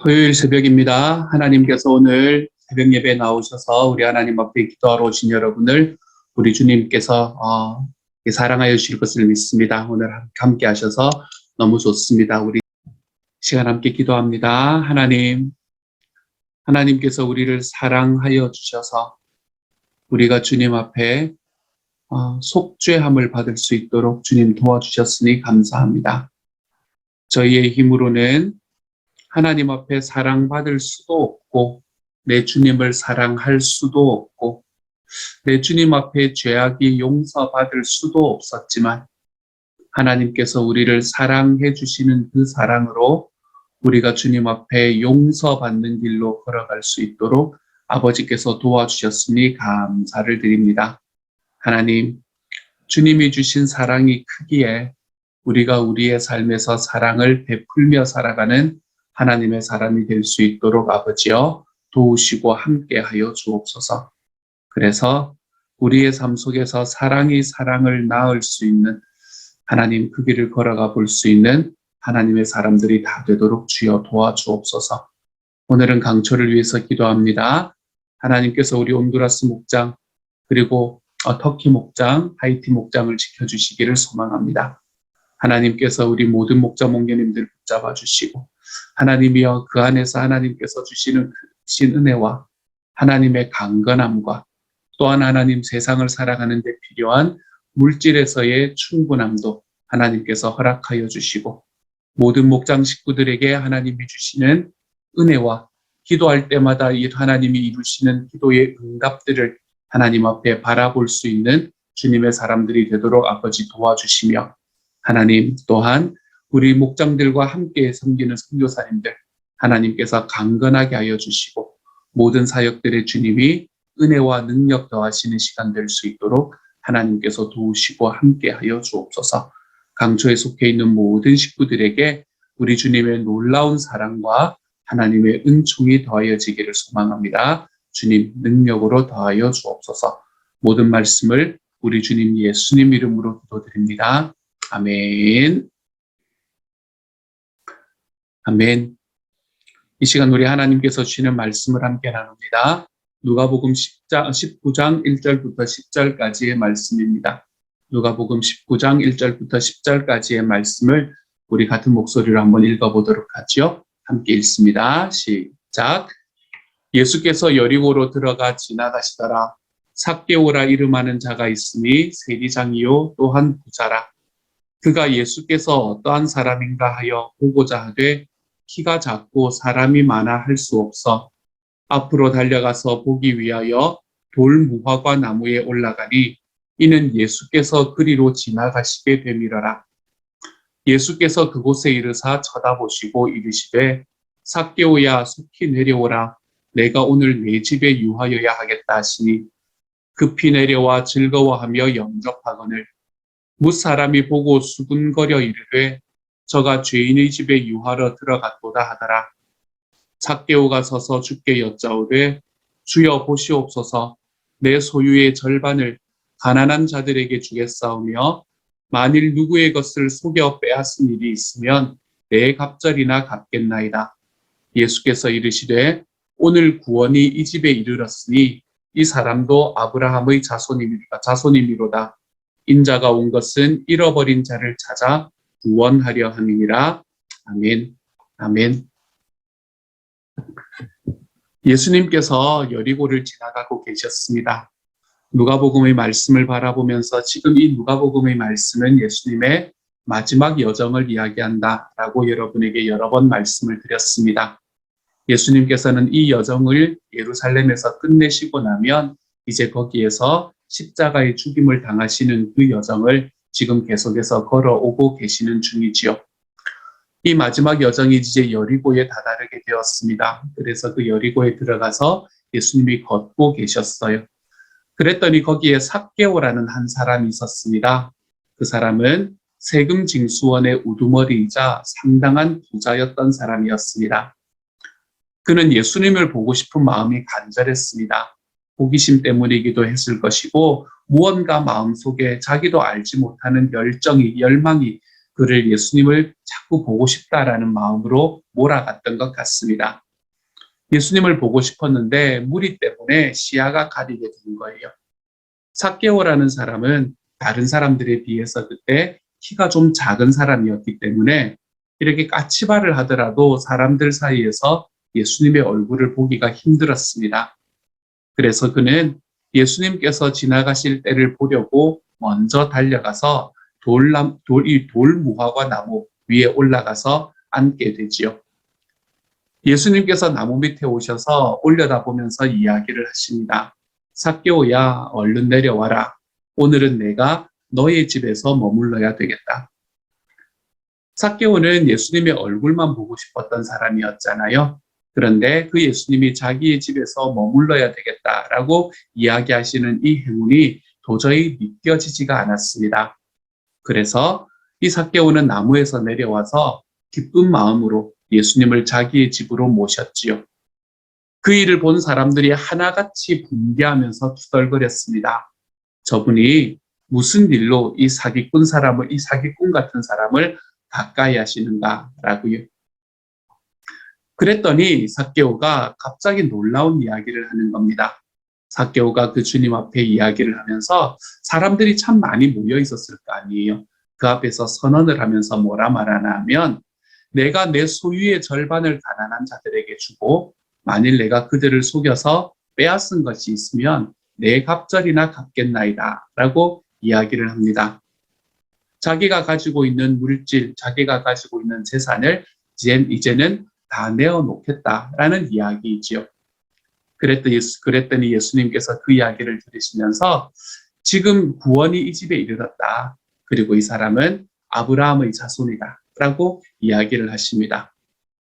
토요일 새벽입니다. 하나님께서 오늘 새벽 예배에 나오셔서 우리 하나님 앞에 기도하러 오신 여러분을 우리 주님께서 사랑하여 주실 것을 믿습니다. 오늘 함께 하셔서 너무 좋습니다. 우리 시간 함께 기도합니다. 하나님께서 우리를 사랑하여 주셔서 우리가 주님 앞에 속죄함을 받을 수 있도록 주님 도와주셨으니 감사합니다. 저희의 힘으로는 하나님 앞에 사랑받을 수도 없고 내 주님을 사랑할 수도 없고 내 주님 앞에 죄악이 용서받을 수도 없었지만 하나님께서 우리를 사랑해 주시는 그 사랑으로 우리가 주님 앞에 용서받는 길로 걸어갈 수 있도록 아버지께서 도와주셨으니 감사를 드립니다. 하나님, 주님이 주신 사랑이 크기에 우리가 우리의 삶에서 사랑을 베풀며 살아가는 하나님의 사람이 될 수 있도록 아버지여 도우시고 함께하여 주옵소서. 그래서 우리의 삶 속에서 사랑이 사랑을 낳을 수 있는 하나님 그 길을 걸어가 볼 수 있는 하나님의 사람들이 다 되도록 주여 도와주옵소서. 오늘은 강초를 위해서 기도합니다. 하나님께서 우리 온두라스 목장 그리고 터키 목장, 하이티 목장을 지켜주시기를 소망합니다. 하나님께서 우리 모든 목자 목녀님들 붙잡아 주시고 하나님이여 그 안에서 하나님께서 주시는 크신 은혜와 하나님의 강건함과 또한 하나님 세상을 살아가는 데 필요한 물질에서의 충분함도 하나님께서 허락하여 주시고 모든 목장 식구들에게 하나님이 주시는 은혜와 기도할 때마다 하나님이 이루시는 기도의 응답들을 하나님 앞에 바라볼 수 있는 주님의 사람들이 되도록 아버지 도와주시며 하나님 또한 우리 목장들과 함께 섬기는 선교사님들 하나님께서 강건하게 하여 주시고 모든 사역들의 주님이 은혜와 능력 더하시는 시간 될 수 있도록 하나님께서 도우시고 함께 하여 주옵소서. 강초에 속해 있는 모든 식구들에게 우리 주님의 놀라운 사랑과 하나님의 은총이 더하여지기를 소망합니다. 주님 능력으로 더하여 주옵소서. 모든 말씀을 우리 주님 예수님 이름으로 기도드립니다. 아멘. 아멘. 이 시간 우리 하나님께서 주시는 말씀을 함께 나눕니다. 누가복음 19장 1절부터 10절까지의 말씀입니다. 누가복음 19장 1절부터 10절까지의 말씀을 우리 같은 목소리로 한번 읽어보도록 하죠. 함께 읽습니다. 시작. 예수께서 여리고로 들어가 지나가시더라. 삭개오라 이름하는 자가 있으니 세리장이요 또한 부자라. 그가 예수께서 어떠한 사람인가 하여 보고자 하되 키가 작고 사람이 많아 할 수 없어 앞으로 달려가서 보기 위하여 돌 무화과 나무에 올라가니 이는 예수께서 그리로 지나가시게 되밀어라. 예수께서 그곳에 이르사 쳐다보시고 이르시되 삭개오야 속히 내려오라. 내가 오늘 내 집에 유하여야 하겠다 하시니 급히 내려와 즐거워하며 영접하거늘 뭇사람이 보고 수군거려 이르되 저가 죄인의 집에 유하러 들어갔도다 하더라. 삭개오가 서서 주께 여짜오되 주여 보시옵소서. 내 소유의 절반을 가난한 자들에게 주겠사오며 만일 누구의 것을 속여 빼앗은 일이 있으면 내 갑절이나 갚겠나이다. 예수께서 이르시되 오늘 구원이 이 집에 이르렀으니 이 사람도 아브라함의 자손이미로다. 인자가 온 것은 잃어버린 자를 찾아 구원하려 함이니라. 아멘. 아멘. 예수님께서 여리고를 지나가고 계셨습니다. 누가복음의 말씀을 바라보면서 지금 이 누가복음의 말씀은 예수님의 마지막 여정을 이야기한다라고 여러분에게 여러 번 말씀을 드렸습니다. 예수님께서는 이 여정을 예루살렘에서 끝내시고 나면 이제 거기에서 십자가의 죽임을 당하시는 그 여정을 지금 계속해서 걸어오고 계시는 중이지요. 이 마지막 여정이 이제 여리고에 다다르게 되었습니다. 그래서 그 여리고에 들어가서 예수님이 걷고 계셨어요. 그랬더니 거기에 삭개오라는 한 사람이 있었습니다. 그 사람은 세금 징수원의 우두머리이자 상당한 부자였던 사람이었습니다. 그는 예수님을 보고 싶은 마음이 간절했습니다. 호기심 때문이기도 했을 것이고 무언가 마음속에 자기도 알지 못하는 열망이 그를 예수님을 자꾸 보고 싶다라는 마음으로 몰아갔던 것 같습니다. 예수님을 보고 싶었는데 무리 때문에 시야가 가리게 된 거예요. 삭개오라는 사람은 다른 사람들에 비해서 그때 키가 좀 작은 사람이었기 때문에 이렇게 까치발을 하더라도 사람들 사이에서 예수님의 얼굴을 보기가 힘들었습니다. 그래서 그는 예수님께서 지나가실 때를 보려고 먼저 달려가서 돌무화과 나무 위에 올라가서 앉게 되지요. 예수님께서 나무 밑에 오셔서 올려다보면서 이야기를 하십니다. 삭개오야, 얼른 내려와라. 오늘은 내가 너의 집에서 머물러야 되겠다. 삭개오는 예수님의 얼굴만 보고 싶었던 사람이었잖아요. 그런데 그 예수님이 자기의 집에서 머물러야 되겠다라고 이야기하시는 이 행운이 도저히 믿겨지지가 않았습니다. 그래서 이 삭개오는 나무에서 내려와서 기쁜 마음으로 예수님을 자기의 집으로 모셨지요. 그 일을 본 사람들이 하나같이 분개하면서 투덜거렸습니다. 저분이 무슨 일로 이 사기꾼 같은 사람을 가까이 하시는가라고요. 그랬더니 삭개오가 갑자기 놀라운 이야기를 하는 겁니다. 삭개오가 그 주님 앞에 이야기를 하면서 사람들이 참 많이 모여 있었을 거 아니에요. 그 앞에서 선언을 하면서 뭐라 말하나 하면 내가 내 소유의 절반을 가난한 자들에게 주고 만일 내가 그들을 속여서 빼앗은 것이 있으면 내 갑절이나 갚겠나이다 라고 이야기를 합니다. 자기가 가지고 있는 물질, 자기가 가지고 있는 재산을 이제는 다 내어놓겠다라는 이야기이지요. 그랬더니 예수님께서 그 이야기를 들으시면서 지금 구원이 이 집에 이르렀다. 그리고 이 사람은 아브라함의 자손이다 라고 이야기를 하십니다.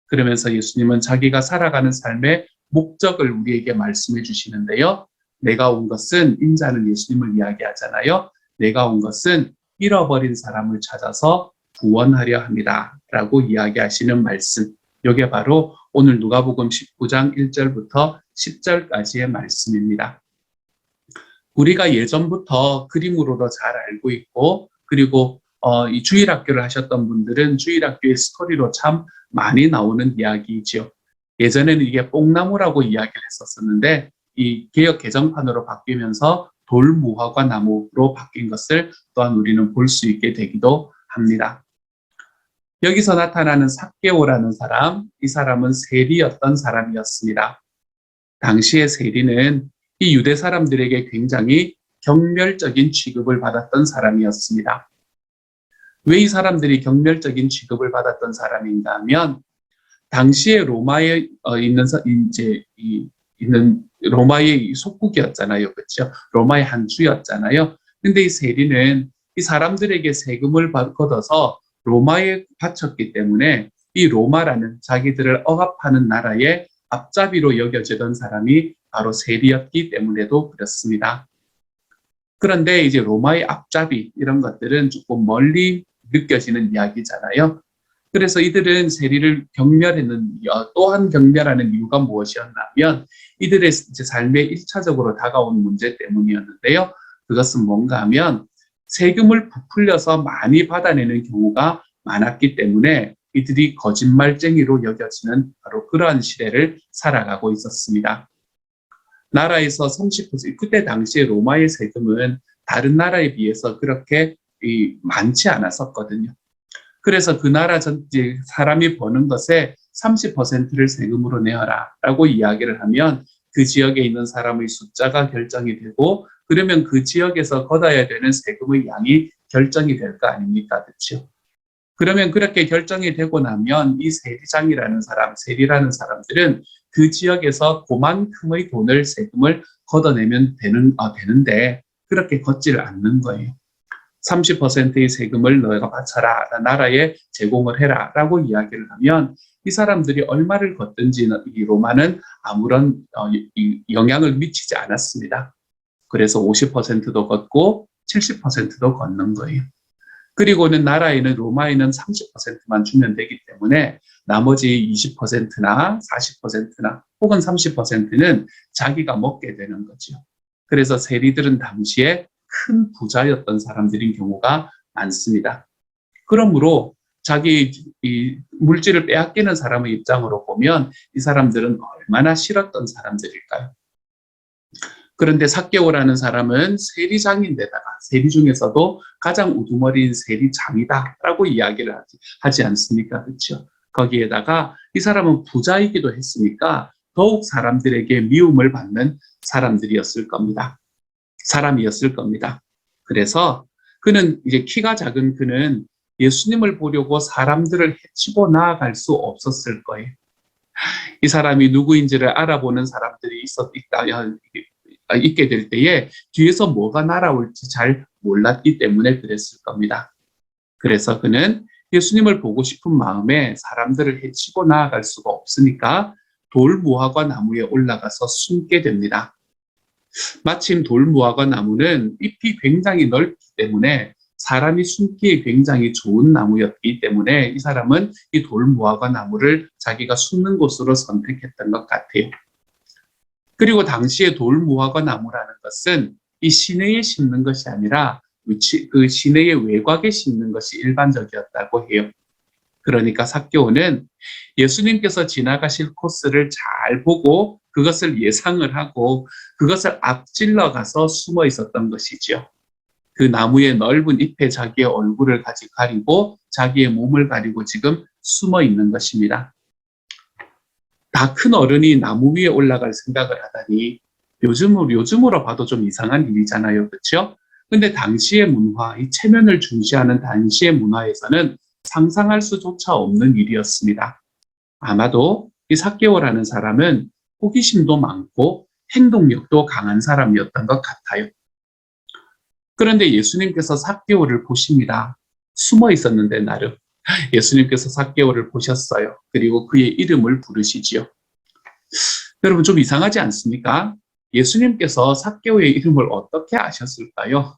그러면서 예수님은 자기가 살아가는 삶의 목적을 우리에게 말씀해 주시는데요. 내가 온 것은, 인자는 예수님을 이야기하잖아요. 내가 온 것은 잃어버린 사람을 찾아서 구원하려 합니다 라고 이야기하시는 말씀, 이게 바로 오늘 누가복음 19장 1절부터 10절까지의 말씀입니다. 우리가 예전부터 그림으로도 잘 알고 있고, 그리고 이 주일학교를 하셨던 분들은 주일학교의 스토리로 참 많이 나오는 이야기이지요. 예전에는 이게 뽕나무라고 이야기를 했었는데 이 개역 개정판으로 바뀌면서 돌무화과 나무로 바뀐 것을 또한 우리는 볼 수 있게 되기도 합니다. 여기서 나타나는 삭개오라는 사람, 이 사람은 세리였던 사람이었습니다. 당시의 세리는 이 유대 사람들에게 굉장히 경멸적인 취급을 받았던 사람이었습니다. 왜 이 사람들이 경멸적인 취급을 받았던 사람인가 하면 당시에 로마에 있는 로마의 속국이었잖아요. 그렇죠? 로마의 한 주였잖아요. 근데 이 세리는 이 사람들에게 세금을 걷어서 로마에 바쳤기 때문에 이 로마라는 자기들을 억압하는 나라의 앞잡이로 여겨지던 사람이 바로 세리였기 때문에도 그렇습니다. 그런데 이제 로마의 앞잡이 이런 것들은 조금 멀리 느껴지는 이야기잖아요. 그래서 이들은 세리를 또한 경멸하는 이유가 무엇이었냐면 이들의 이제 삶에 1차적으로 다가온 문제 때문이었는데요. 그것은 뭔가 하면 세금을 부풀려서 많이 받아내는 경우가 많았기 때문에 이들이 거짓말쟁이로 여겨지는 바로 그러한 시대를 살아가고 있었습니다. 나라에서 30%, 그때 당시에 로마의 세금은 다른 나라에 비해서 그렇게 많지 않았었거든요. 그래서 그 나라 사람이 버는 것에 30%를 세금으로 내어라 라고 이야기를 하면 그 지역에 있는 사람의 숫자가 결정이 되고 그러면 그 지역에서 걷어야 되는 세금의 양이 결정이 될 거 아닙니까? 그렇죠? 그러면 그렇게 결정이 되고 나면 이 세리라는 사람들은 그 지역에서 그만큼의 세금을 걷어내면 되는데 그렇게 걷지를 않는 거예요. 30%의 세금을 너희가 바쳐라, 나라에 제공을 해라 라고 이야기를 하면 이 사람들이 얼마를 걷든지 이 로마는 아무런 영향을 미치지 않았습니다. 그래서 50%도 걷고 70%도 걷는 거예요. 그리고는 로마에는 30%만 주면 되기 때문에 나머지 20%나 40%나 혹은 30%는 자기가 먹게 되는 거죠. 그래서 세리들은 당시에 큰 부자였던 사람들인 경우가 많습니다. 그러므로 자기 이 물질을 빼앗기는 사람의 입장으로 보면 이 사람들은 얼마나 싫었던 사람들일까요? 그런데 삭개오라는 사람은 세리장인데다가 세리 중에서도 가장 우두머리인 세리장이다라고 이야기를 하지 않습니까? 그렇죠? 거기에다가 이 사람은 부자이기도 했으니까 더욱 사람들에게 미움을 받는 사람이었을 겁니다. 그래서 그는 이제 키가 작은 그는 예수님을 보려고 사람들을 해치고 나아갈 수 없었을 거예요. 이 사람이 누구인지를 알아보는 사람들이 있게 될 때에 뒤에서 뭐가 날아올지 잘 몰랐기 때문에 그랬을 겁니다. 그래서 그는 예수님을 보고 싶은 마음에 사람들을 해치고 나아갈 수가 없으니까 돌무화과 나무에 올라가서 숨게 됩니다. 마침 돌무화과 나무는 잎이 굉장히 넓기 때문에 사람이 숨기에 굉장히 좋은 나무였기 때문에 이 사람은 이 돌무화과 나무를 자기가 숨는 곳으로 선택했던 것 같아요. 그리고 당시에 돌무화과 나무라는 것은 이 시내에 심는 것이 아니라 그 시내의 외곽에 심는 것이 일반적이었다고 해요. 그러니까 삭개오는 예수님께서 지나가실 코스를 잘 보고 그것을 예상을 하고 그것을 앞질러 가서 숨어 있었던 것이죠. 그 나무의 넓은 잎에 자기의 얼굴을 가리고 자기의 몸을 가리고 지금 숨어 있는 것입니다. 다 큰 어른이 나무 위에 올라갈 생각을 하다니 요즘으로 봐도 좀 이상한 일이잖아요. 그렇죠? 근데 당시의 문화, 이 체면을 중시하는 당시의 문화에서는 상상할 수조차 없는 일이었습니다. 아마도 이 삭개오라는 사람은 호기심도 많고 행동력도 강한 사람이었던 것 같아요. 그런데 예수님께서 삭개오를 보십니다. 숨어 있었는데 나름 예수님께서 삭개오를 보셨어요. 그리고 그의 이름을 부르시지요. 여러분 좀 이상하지 않습니까? 예수님께서 삭개오의 이름을 어떻게 아셨을까요?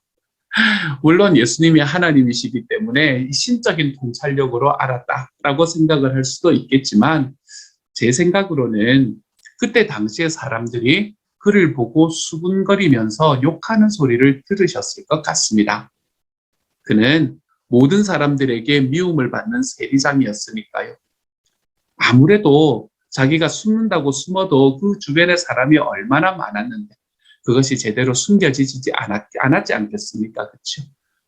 물론 예수님이 하나님이시기 때문에 신적인 통찰력으로 알았다라고 생각을 할 수도 있겠지만 제 생각으로는 그때 당시의 사람들이 그를 보고 수군거리면서 욕하는 소리를 들으셨을 것 같습니다. 그는 모든 사람들에게 미움을 받는 세리장이었으니까요. 아무래도 자기가 숨는다고 숨어도 그 주변에 사람이 얼마나 많았는데 그것이 제대로 숨겨지지 않았지 않겠습니까? 그렇죠?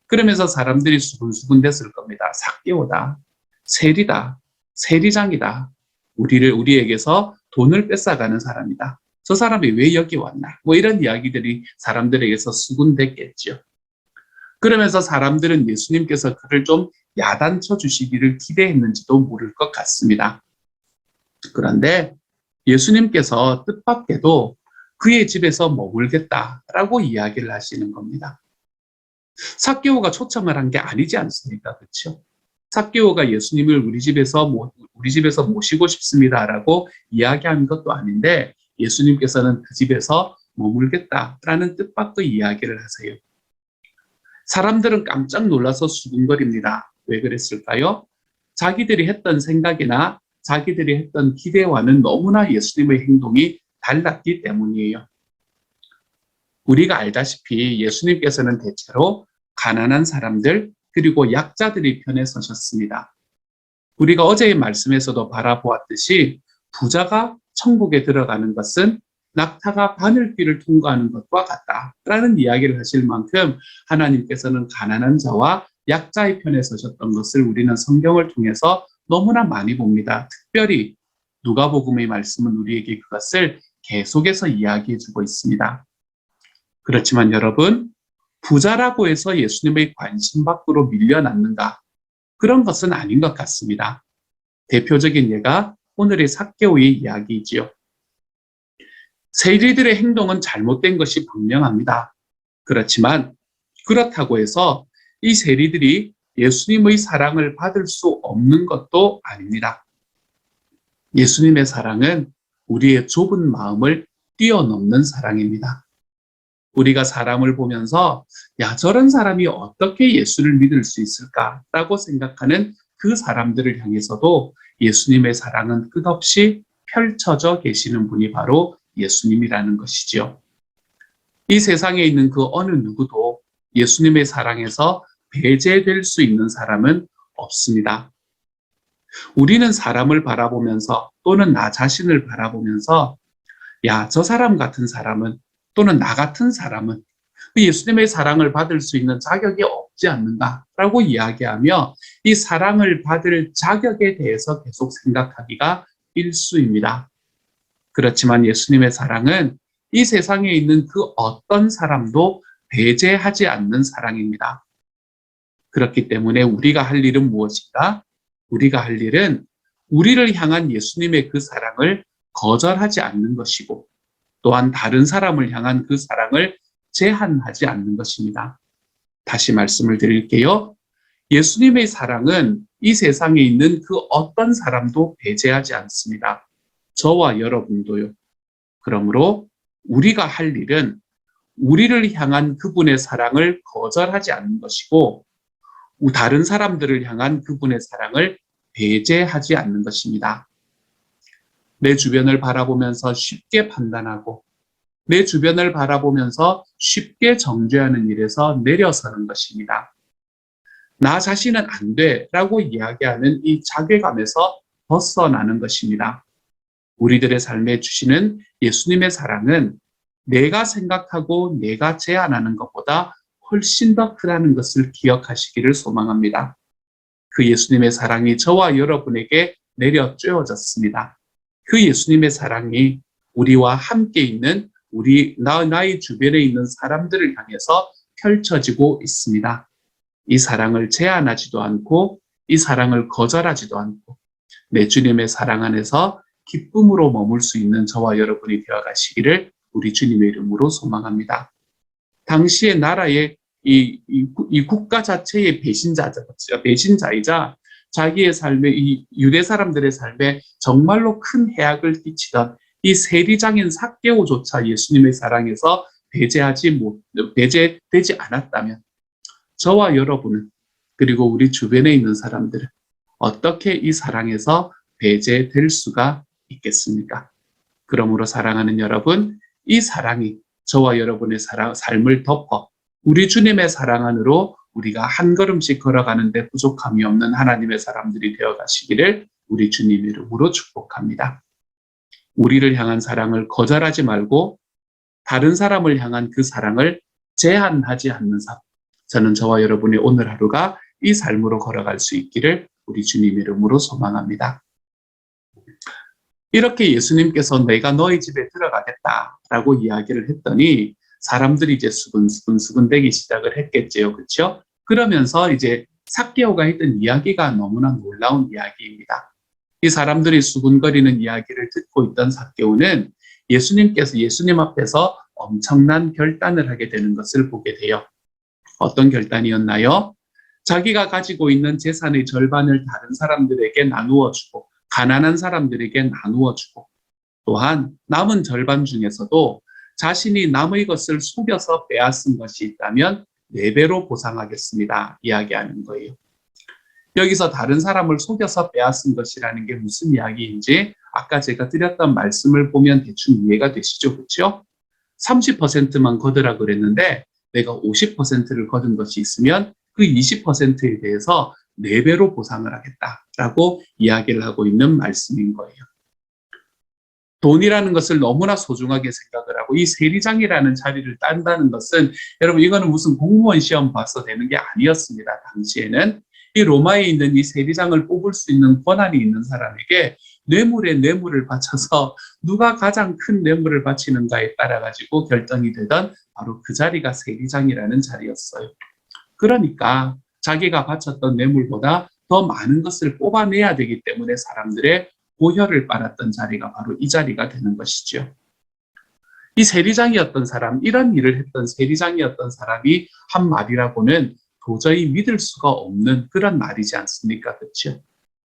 그러면서 사람들이 수군수군 됐을 겁니다. 삭개오다, 세리다, 세리장이다. 우리에게서 돈을 뺏어가는 사람이다. 저 사람이 왜 여기 왔나? 뭐 이런 이야기들이 사람들에게서 수군됐겠죠. 그러면서 사람들은 예수님께서 그를 좀 야단쳐 주시기를 기대했는지도 모를 것 같습니다. 그런데 예수님께서 뜻밖에도 그의 집에서 머물겠다라고 이야기를 하시는 겁니다. 삭개오가 초청을 한 게 아니지 않습니까? 그렇죠? 삭개오가 예수님을 우리 집에서 모시고 싶습니다라고 이야기한 것도 아닌데 예수님께서는 그 집에서 머물겠다라는 뜻밖의 이야기를 하세요. 사람들은 깜짝 놀라서 수군거립니다. 왜 그랬을까요? 자기들이 했던 생각이나 자기들이 했던 기대와는 너무나 예수님의 행동이 달랐기 때문이에요. 우리가 알다시피 예수님께서는 대체로 가난한 사람들 그리고 약자들의 편에 서셨습니다. 우리가 어제의 말씀에서도 바라보았듯이 부자가 천국에 들어가는 것은 낙타가 바늘길을 통과하는 것과 같다라는 이야기를 하실 만큼 하나님께서는 가난한 자와 약자의 편에 서셨던 것을 우리는 성경을 통해서 너무나 많이 봅니다. 특별히 누가복음의 말씀은 우리에게 그것을 계속해서 이야기해주고 있습니다. 그렇지만 여러분, 부자라고 해서 예수님의 관심 밖으로 밀려났는가? 그런 것은 아닌 것 같습니다. 대표적인 예가 오늘의 삭개오의 이야기이지요. 세리들의 행동은 잘못된 것이 분명합니다. 그렇지만 그렇다고 해서 이 세리들이 예수님의 사랑을 받을 수 없는 것도 아닙니다. 예수님의 사랑은 우리의 좁은 마음을 뛰어넘는 사랑입니다. 우리가 사람을 보면서 야, 저런 사람이 어떻게 예수를 믿을 수 있을까라고 생각하는 그 사람들을 향해서도 예수님의 사랑은 끝없이 펼쳐져 계시는 분이 바로 예수님이라는 것이지요. 이 세상에 있는 그 어느 누구도 예수님의 사랑에서 배제될 수 있는 사람은 없습니다. 우리는 사람을 바라보면서 또는 나 자신을 바라보면서 야, 저 사람 같은 사람은 또는 나 같은 사람은 예수님의 사랑을 받을 수 있는 자격이 없지 않는가라고 이야기하며 이 사랑을 받을 자격에 대해서 계속 생각하기가 일쑤입니다. 그렇지만 예수님의 사랑은 이 세상에 있는 그 어떤 사람도 배제하지 않는 사랑입니다. 그렇기 때문에 우리가 할 일은 무엇인가? 우리가 할 일은 우리를 향한 예수님의 그 사랑을 거절하지 않는 것이고 또한 다른 사람을 향한 그 사랑을 제한하지 않는 것입니다. 다시 말씀을 드릴게요. 예수님의 사랑은 이 세상에 있는 그 어떤 사람도 배제하지 않습니다. 저와 여러분도요. 그러므로 우리가 할 일은 우리를 향한 그분의 사랑을 거절하지 않는 것이고 다른 사람들을 향한 그분의 사랑을 배제하지 않는 것입니다. 내 주변을 바라보면서 쉽게 판단하고 내 주변을 바라보면서 쉽게 정죄하는 일에서 내려서는 것입니다. 나 자신은 안 돼 라고 이야기하는 이 자괴감에서 벗어나는 것입니다. 우리들의 삶에 주시는 예수님의 사랑은 내가 생각하고 내가 제안하는 것보다 훨씬 더 크다는 것을 기억하시기를 소망합니다. 그 예수님의 사랑이 저와 여러분에게 내려 쬐어졌습니다. 그 예수님의 사랑이 우리와 함께 있는 나의 주변에 있는 사람들을 향해서 펼쳐지고 있습니다. 이 사랑을 제한하지도 않고 이 사랑을 거절하지도 않고 내 주님의 사랑 안에서 기쁨으로 머물 수 있는 저와 여러분이 되어가시기를 우리 주님의 이름으로 소망합니다. 당시의 나라의 이 국가 자체의 배신자이자 자기의 삶에 이 유대 사람들의 삶에 정말로 큰 해악을 끼치던 이 세리장인 삭개오조차 예수님의 사랑에서 배제되지 않았다면 저와 여러분은 그리고 우리 주변에 있는 사람들은 어떻게 이 사랑에서 배제될 수가 있겠습니까? 그러므로 사랑하는 여러분, 이 사랑이 저와 여러분의 삶을 덮어 우리 주님의 사랑 안으로 우리가 한 걸음씩 걸어가는데 부족함이 없는 하나님의 사람들이 되어가시기를 우리 주님 이름으로 축복합니다. 우리를 향한 사랑을 거절하지 말고 다른 사람을 향한 그 사랑을 제한하지 않는 삶. 저는 저와 여러분의 오늘 하루가 이 삶으로 걸어갈 수 있기를 우리 주님 이름으로 소망합니다. 이렇게 예수님께서 내가 너희 집에 들어가겠다라고 이야기를 했더니 사람들이 이제 수근수근되기 시작을 했겠지요. 그렇죠? 그러면서 이제 삭개오가 했던 이야기가 너무나 놀라운 이야기입니다. 이 사람들이 수군거리는 이야기를 듣고 있던 삭개오는 예수님 앞에서 엄청난 결단을 하게 되는 것을 보게 돼요. 어떤 결단이었나요? 자기가 가지고 있는 재산의 절반을 다른 사람들에게 나누어 주고 가난한 사람들에게 나누어 주고 또한 남은 절반 중에서도 자신이 남의 것을 속여서 빼앗은 것이 있다면 4배로 보상하겠습니다. 이야기하는 거예요. 여기서 다른 사람을 속여서 빼앗은 것이라는 게 무슨 이야기인지 아까 제가 드렸던 말씀을 보면 대충 이해가 되시죠? 그렇죠? 30%만 거두라 그랬는데 내가 50%를 거둔 것이 있으면 그 20%에 대해서 4배로 보상을 하겠다라고 이야기를 하고 있는 말씀인 거예요. 돈이라는 것을 너무나 소중하게 생각을 하고 이 세리장이라는 자리를 딴다는 것은 여러분 이거는 무슨 공무원 시험 봐서 되는 게 아니었습니다. 당시에는 이 로마에 있는 이 세리장을 뽑을 수 있는 권한이 있는 사람에게 뇌물에 뇌물을 바쳐서 누가 가장 큰 뇌물을 바치는가에 따라 가지고 결정이 되던 바로 그 자리가 세리장이라는 자리였어요. 그러니까 자기가 바쳤던 뇌물보다 더 많은 것을 뽑아내야 되기 때문에 사람들의 고혈을 빨았던 자리가 바로 이 자리가 되는 것이죠. 이 세리장이었던 사람, 이런 일을 했던 세리장이었던 사람이 한 말이라고는 도저히 믿을 수가 없는 그런 말이지 않습니까? 그렇죠?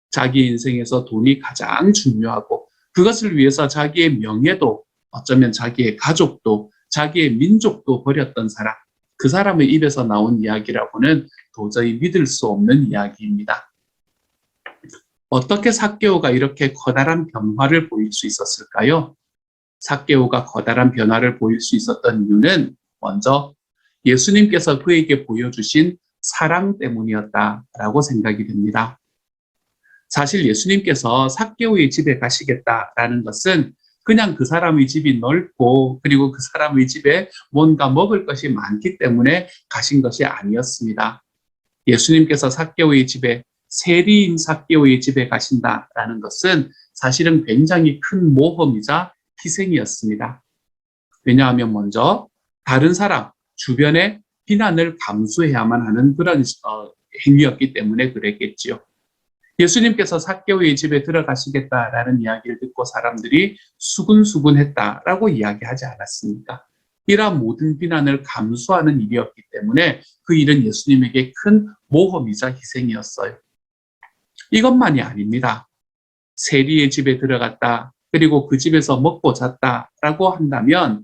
자기 인생에서 돈이 가장 중요하고 그것을 위해서 자기의 명예도 어쩌면 자기의 가족도 자기의 민족도 버렸던 사람, 그 사람의 입에서 나온 이야기라고는 도저히 믿을 수 없는 이야기입니다. 어떻게 삭개오가 이렇게 커다란 변화를 보일 수 있었을까요? 삭개오가 커다란 변화를 보일 수 있었던 이유는 먼저 예수님께서 그에게 보여주신 사랑 때문이었다라고 생각이 됩니다. 사실 예수님께서 삭개오의 집에 가시겠다라는 것은 그냥 그 사람의 집이 넓고 그리고 그 사람의 집에 뭔가 먹을 것이 많기 때문에 가신 것이 아니었습니다. 예수님께서 삭개오의 집에 세리인 삭개오의 집에 가신다라는 것은 사실은 굉장히 큰 모험이자 희생이었습니다. 왜냐하면 먼저 다른 사람, 주변의 비난을 감수해야만 하는 그런 행위였기 때문에 그랬겠지요. 예수님께서 삭개오의 집에 들어가시겠다라는 이야기를 듣고 사람들이 수군수군했다라고 이야기하지 않았습니까? 이러한 모든 비난을 감수하는 일이었기 때문에 그 일은 예수님에게 큰 모험이자 희생이었어요. 이것만이 아닙니다. 세리의 집에 들어갔다, 그리고 그 집에서 먹고 잤다라고 한다면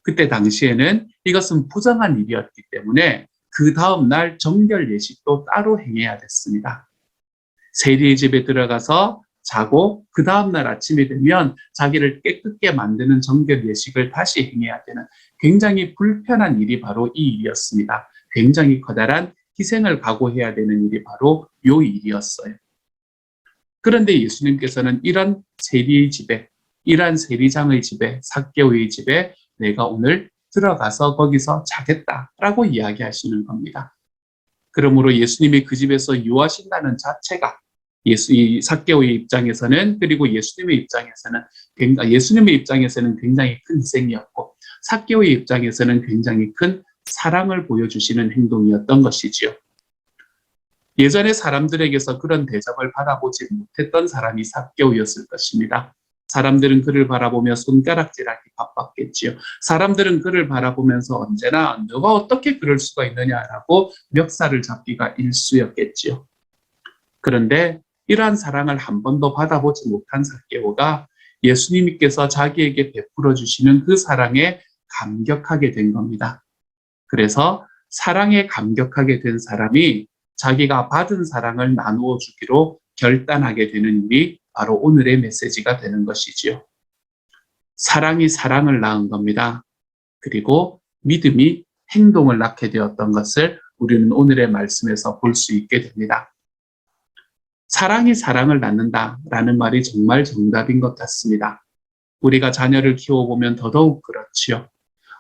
그때 당시에는 이것은 부정한 일이었기 때문에 그 다음날 정결 예식도 따로 행해야 됐습니다. 세리의 집에 들어가서 자고 그 다음날 아침이 되면 자기를 깨끗게 만드는 정결 예식을 다시 행해야 되는 굉장히 불편한 일이 바로 이 일이었습니다. 굉장히 커다란 희생을 각오해야 되는 일이 바로 이 일이었어요. 그런데 예수님께서는 이런 세리의 집에, 이러한 세리장의 집에, 삭개오의 집에 내가 오늘 들어가서 거기서 자겠다라고 이야기하시는 겁니다. 그러므로 예수님이 그 집에서 유하신다는 자체가 이 삭개오의 입장에서는, 그리고 예수님의 입장에서는 굉장히 큰 희생이었고 삭개오의 입장에서는 굉장히 큰 사랑을 보여주시는 행동이었던 것이지요. 예전에 사람들에게서 그런 대접을 받아보지 못했던 사람이 삭개오였을 것입니다. 사람들은 그를 바라보며 손가락질하기 바빴겠지요. 사람들은 그를 바라보면서 언제나 너가 어떻게 그럴 수가 있느냐라고 멱살을 잡기가 일쑤였겠지요. 그런데 이러한 사랑을 한 번도 받아보지 못한 삭개오가 예수님께서 자기에게 베풀어 주시는 그 사랑에 감격하게 된 겁니다. 그래서 사랑에 감격하게 된 사람이 자기가 받은 사랑을 나누어 주기로 결단하게 되는 일이 바로 오늘의 메시지가 되는 것이지요. 사랑이 사랑을 낳은 겁니다. 그리고 믿음이 행동을 낳게 되었던 것을 우리는 오늘의 말씀에서 볼 수 있게 됩니다. 사랑이 사랑을 낳는다라는 말이 정말 정답인 것 같습니다. 우리가 자녀를 키워보면 더더욱 그렇지요.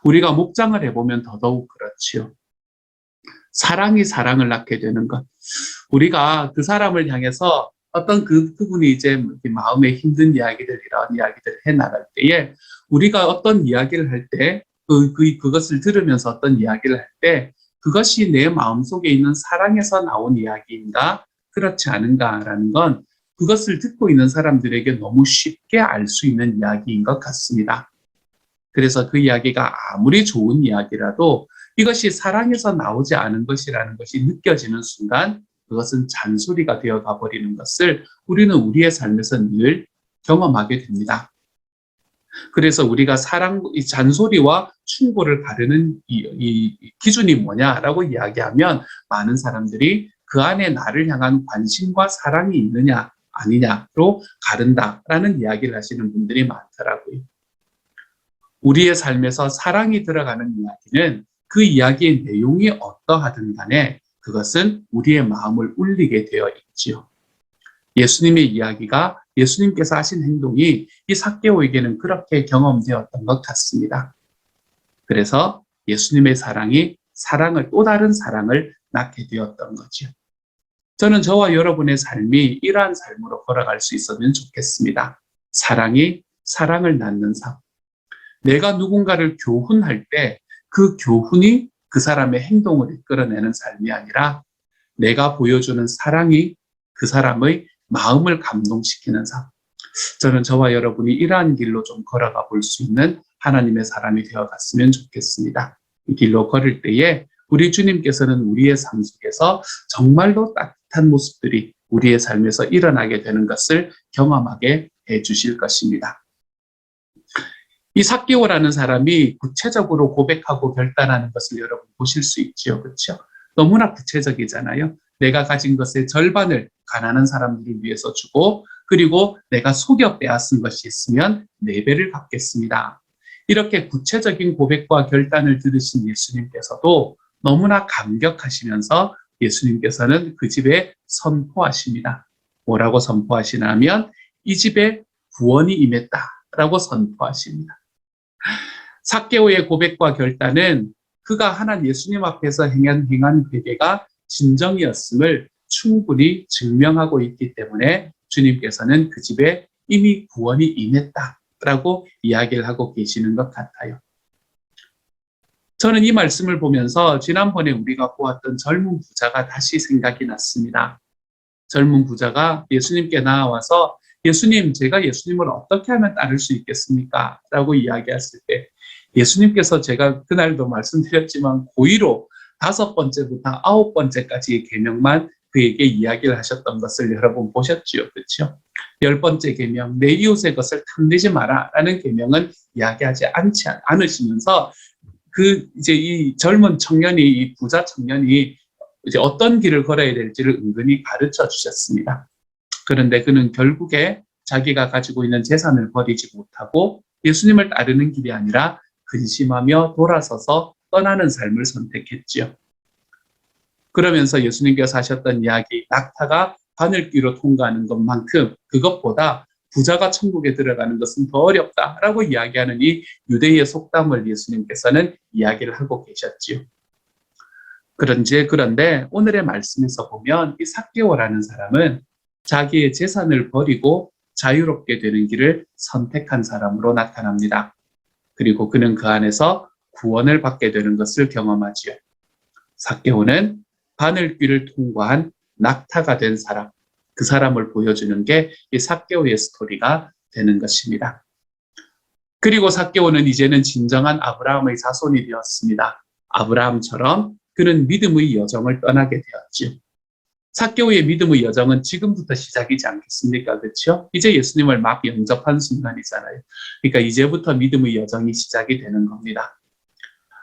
우리가 목장을 해보면 더더욱 그렇지요. 사랑이 사랑을 낳게 되는 것. 우리가 그 사람을 향해서 어떤 그분이 이제 마음에 힘든 이야기들, 이런 이야기들을 해 나갈 때에 우리가 어떤 이야기를 할 때 그것을 들으면서 어떤 이야기를 할 때 그것이 내 마음속에 있는 사랑에서 나온 이야기인가 그렇지 않은가라는 건 그것을 듣고 있는 사람들에게 너무 쉽게 알 수 있는 이야기인 것 같습니다. 그래서 그 이야기가 아무리 좋은 이야기라도 이것이 사랑에서 나오지 않은 것이라는 것이 느껴지는 순간 그것은 잔소리가 되어 가버리는 것을 우리는 우리의 삶에서 늘 경험하게 됩니다. 그래서 우리가 이 잔소리와 충고를 가르는 이 기준이 뭐냐라고 이야기하면 많은 사람들이 그 안에 나를 향한 관심과 사랑이 있느냐 아니냐로 가른다라는 이야기를 하시는 분들이 많더라고요. 우리의 삶에서 사랑이 들어가는 이야기는 그 이야기의 내용이 어떠하든 간에 그것은 우리의 마음을 울리게 되어 있지요. 예수님의 이야기가, 예수님께서 하신 행동이 이 삭개오에게는 그렇게 경험되었던 것 같습니다. 그래서 예수님의 사랑이 또 다른 사랑을 낳게 되었던 거죠. 저는 저와 여러분의 삶이 이러한 삶으로 걸어갈 수 있었으면 좋겠습니다. 사랑이 사랑을 낳는 삶. 내가 누군가를 교훈할 때 그 교훈이 그 사람의 행동을 이끌어내는 삶이 아니라 내가 보여주는 사랑이 그 사람의 마음을 감동시키는 삶. 저는 저와 여러분이 이러한 길로 좀 걸어가 볼 수 있는 하나님의 사람이 되어갔으면 좋겠습니다. 이 길로 걸을 때에 우리 주님께서는 우리의 삶 속에서 정말로 따뜻한 모습들이 우리의 삶에서 일어나게 되는 것을 경험하게 해주실 것입니다. 이 삭개오라는 사람이 구체적으로 고백하고 결단하는 것을 여러분 보실 수 있지요. 그렇죠? 너무나 구체적이잖아요. 내가 가진 것의 절반을 가난한 사람들을 위해서 주고 그리고 내가 속여 빼앗은 것이 있으면 4배를 갚겠습니다. 이렇게 구체적인 고백과 결단을 들으신 예수님께서도 너무나 감격하시면서 예수님께서는 그 집에 선포하십니다. 뭐라고 선포하시냐면 이 집에 구원이 임했다라고 선포하십니다. 삭개오의 고백과 결단은 그가 하나님 예수님 앞에서 행한 회개가 진정이었음을 충분히 증명하고 있기 때문에 주님께서는 그 집에 이미 구원이 임했다라고 이야기를 하고 계시는 것 같아요. 저는 이 말씀을 보면서 지난번에 우리가 보았던 젊은 부자가 다시 생각이 났습니다. 젊은 부자가 예수님께 나와서 예수님, 제가 예수님을 어떻게 하면 따를 수 있겠습니까? 라고 이야기했을 때 예수님께서 제가 그날도 말씀드렸지만 고의로 5번째부터 9번째까지의 계명만 그에게 이야기를 하셨던 것을 여러분 보셨지요. 그렇죠? 10번째 계명, 내 이웃의 것을 탐내지 마라 라는 계명은 이야기하지 않으시면서 이제 이 젊은 청년이, 이 부자 청년이 이제 어떤 길을 걸어야 될지를 은근히 가르쳐 주셨습니다. 그런데 그는 결국에 자기가 가지고 있는 재산을 버리지 못하고 예수님을 따르는 길이 아니라 근심하며 돌아서서 떠나는 삶을 선택했지요. 그러면서 예수님께서 하셨던 이야기, 낙타가 바늘귀로 통과하는 것만큼 그것보다 부자가 천국에 들어가는 것은 더 어렵다라고 이야기하는 이 유대의 속담을 예수님께서는 이야기를 하고 계셨지요. 그런데 오늘의 말씀에서 보면 이 삭개오라는 사람은 자기의 재산을 버리고 자유롭게 되는 길을 선택한 사람으로 나타납니다. 그리고 그는 그 안에서 구원을 받게 되는 것을 경험하지요. 삭개오는 바늘귀를 통과한 낙타가 된 사람, 그 사람을 보여주는 게 이 삭개오의 스토리가 되는 것입니다. 그리고 삭개오는 이제는 진정한 아브라함의 자손이 되었습니다. 아브라함처럼 그는 믿음의 여정을 떠나게 되었죠. 삭개오의 믿음의 여정은 지금부터 시작이지 않겠습니까? 그렇죠? 이제 예수님을 막 영접한 순간이잖아요. 그러니까 이제부터 믿음의 여정이 시작이 되는 겁니다.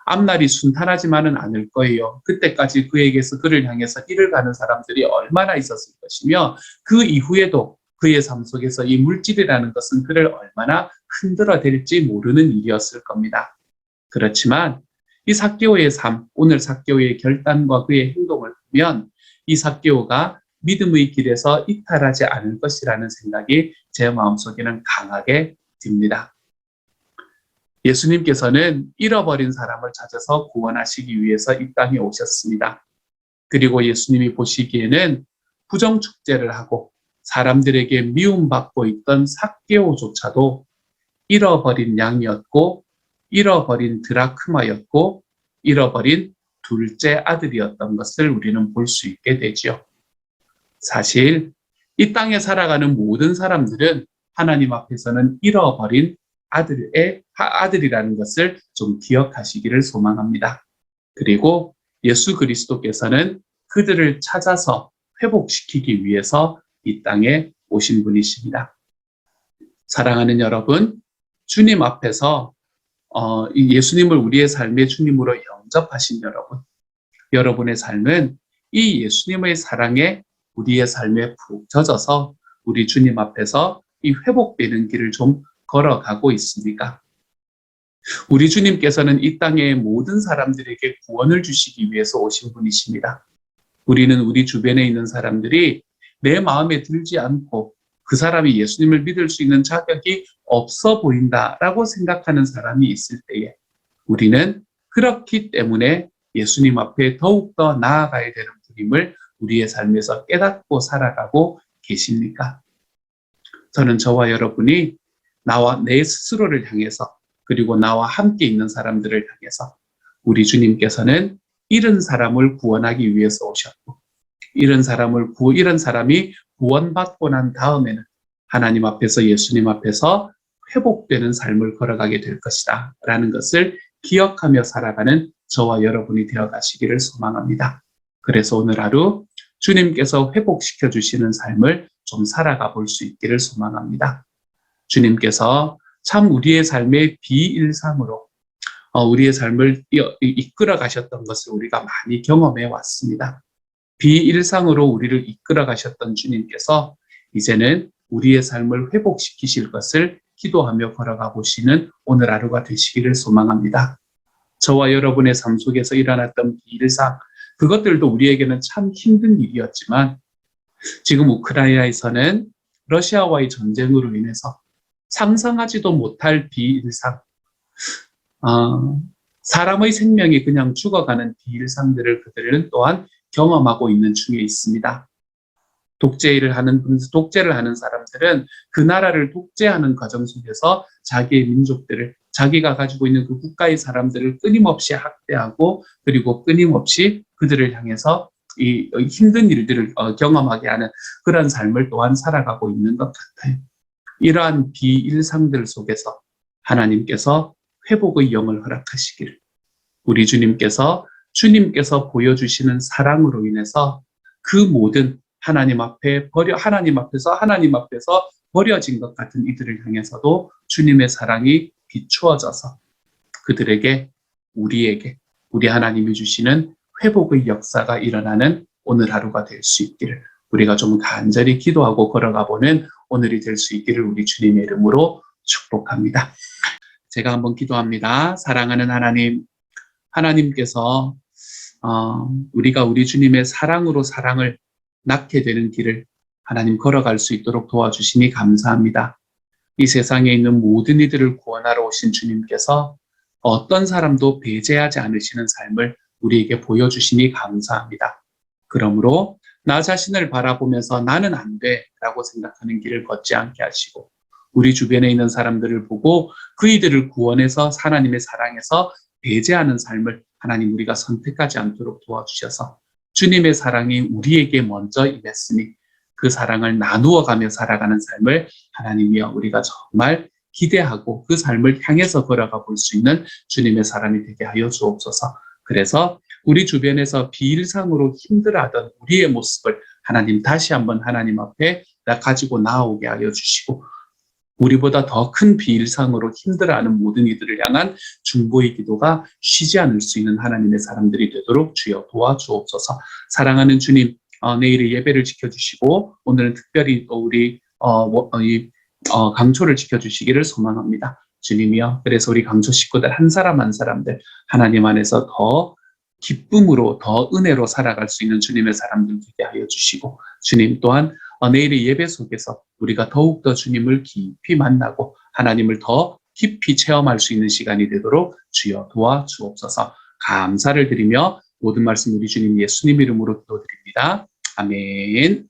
앞날이 순탄하지만은 않을 거예요. 그때까지 그에게서 그를 향해서 일을 가는 사람들이 얼마나 있었을 것이며 그 이후에도 그의 삶 속에서 이 물질이라는 것은 그를 얼마나 흔들어댈지 모르는 일이었을 겁니다. 그렇지만 이 삭개오의 삶, 오늘 삭개오의 결단과 그의 행동을 보면 이 삭개오가 믿음의 길에서 이탈하지 않을 것이라는 생각이 제 마음속에는 강하게 듭니다. 예수님께서는 잃어버린 사람을 찾아서 구원하시기 위해서 이 땅에 오셨습니다. 그리고 예수님이 보시기에는 부정축제를 하고 사람들에게 미움받고 있던 삭개오조차도 잃어버린 양이었고 잃어버린 드라크마였고 잃어버린 둘째 아들이었던 것을 우리는 볼 수 있게 되죠. 사실 이 땅에 살아가는 모든 사람들은 하나님 앞에서는 잃어버린 아들이라는 것을 좀 기억하시기를 소망합니다. 그리고 예수 그리스도께서는 그들을 찾아서 회복시키기 위해서 이 땅에 오신 분이십니다. 사랑하는 여러분, 주님 앞에서 예수님을 우리의 삶의 주님으로 영접하신 여러분의 삶은 이 예수님의 사랑에 우리의 삶에 푹 젖어서 우리 주님 앞에서 이 회복되는 길을 좀 걸어가고 있습니까? 우리 주님께서는 이 땅의 모든 사람들에게 구원을 주시기 위해서 오신 분이십니다. 우리는 우리 주변에 있는 사람들이 내 마음에 들지 않고 그 사람이 예수님을 믿을 수 있는 자격이 없어 보인다라고 생각하는 사람이 있을 때에 우리는 그렇기 때문에 예수님 앞에 더욱더 나아가야 되는 분임을 우리의 삶에서 깨닫고 살아가고 계십니까? 저는 저와 여러분이 나와 내 스스로를 향해서 그리고 나와 함께 있는 사람들을 향해서 우리 주님께서는 잃은 사람을 구원하기 위해서 오셨고 잃은 사람이 구원받고 난 다음에는 하나님 앞에서 예수님 앞에서 회복되는 삶을 걸어가게 될 것이다 라는 것을 기억하며 살아가는 저와 여러분이 되어가시기를 소망합니다. 그래서 오늘 하루 주님께서 회복시켜 주시는 삶을 좀 살아가 볼 수 있기를 소망합니다. 주님께서 참 우리의 삶의 비일상으로 우리의 삶을 이끌어 가셨던 것을 우리가 많이 경험해 왔습니다. 비일상으로 우리를 이끌어 가셨던 주님께서 이제는 우리의 삶을 회복시키실 것을 기도하며 걸어가 보시는 오늘 하루가 되시기를 소망합니다. 저와 여러분의 삶 속에서 일어났던 비일상, 그것들도 우리에게는 참 힘든 일이었지만 지금 우크라이나에서는 러시아와의 전쟁으로 인해서 상상하지도 못할 비일상, 사람의 생명이 그냥 죽어가는 비일상들을 그들은 또한 경험하고 있는 중에 있습니다. 독재를 하는 사람들은 그 나라를 독재하는 과정 속에서 자기의 민족들을, 자기가 가지고 있는 그 국가의 사람들을 끊임없이 학대하고 그리고 끊임없이 그들을 향해서 이 힘든 일들을 경험하게 하는 그런 삶을 또한 살아가고 있는 것 같아요. 이러한 비일상들 속에서 하나님께서 회복의 영을 허락하시기를, 우리 주님께서 보여주시는 사랑으로 인해서 그 모든 하나님 앞에서 버려진 것 같은 이들을 향해서도 주님의 사랑이 비추어져서 그들에게, 우리 하나님이 주시는 회복의 역사가 일어나는 오늘 하루가 될 수 있기를, 우리가 좀 간절히 기도하고 걸어가 보는 오늘이 될 수 있기를 우리 주님의 이름으로 축복합니다. 제가 한번 기도합니다. 사랑하는 하나님께서 우리가 우리 주님의 사랑으로 사랑을 낳게 되는 길을 하나님 걸어갈 수 있도록 도와주시니 감사합니다. 이 세상에 있는 모든 이들을 구원하러 오신 주님께서 어떤 사람도 배제하지 않으시는 삶을 우리에게 보여주시니 감사합니다. 그러므로 나 자신을 바라보면서 나는 안 돼 라고 생각하는 길을 걷지 않게 하시고, 우리 주변에 있는 사람들을 보고 그이들을 구원해서 하나님의 사랑에서 배제하는 삶을 하나님 우리가 선택하지 않도록 도와주셔서 주님의 사랑이 우리에게 먼저 임했으니 그 사랑을 나누어가며 살아가는 삶을 하나님이여 우리가 정말 기대하고 그 삶을 향해서 걸어가 볼 수 있는 주님의 사람이 되게 하여 주옵소서. 그래서 우리 주변에서 비일상으로 힘들어하던 우리의 모습을 하나님 다시 한번 하나님 앞에 가지고 나오게 하여 주시고, 우리보다 더 큰 비일상으로 힘들어하는 모든 이들을 향한 중보의 기도가 쉬지 않을 수 있는 하나님의 사람들이 되도록 주여 도와주옵소서. 사랑하는 주님, 내일의 예배를 지켜주시고 오늘은 특별히 또 우리 강초를 지켜주시기를 소망합니다. 주님이여, 그래서 우리 강초 식구들 한 사람 한 사람들 하나님 안에서 더 기쁨으로 더 은혜로 살아갈 수 있는 주님의 사람들 되게 하여 주시고, 주님 또한 내일의 예배 속에서 우리가 더욱더 주님을 깊이 만나고 하나님을 더 깊이 체험할 수 있는 시간이 되도록 주여 도와주옵소서. 감사를 드리며 모든 말씀 우리 주님 예수님 이름으로 기도드립니다. 아멘.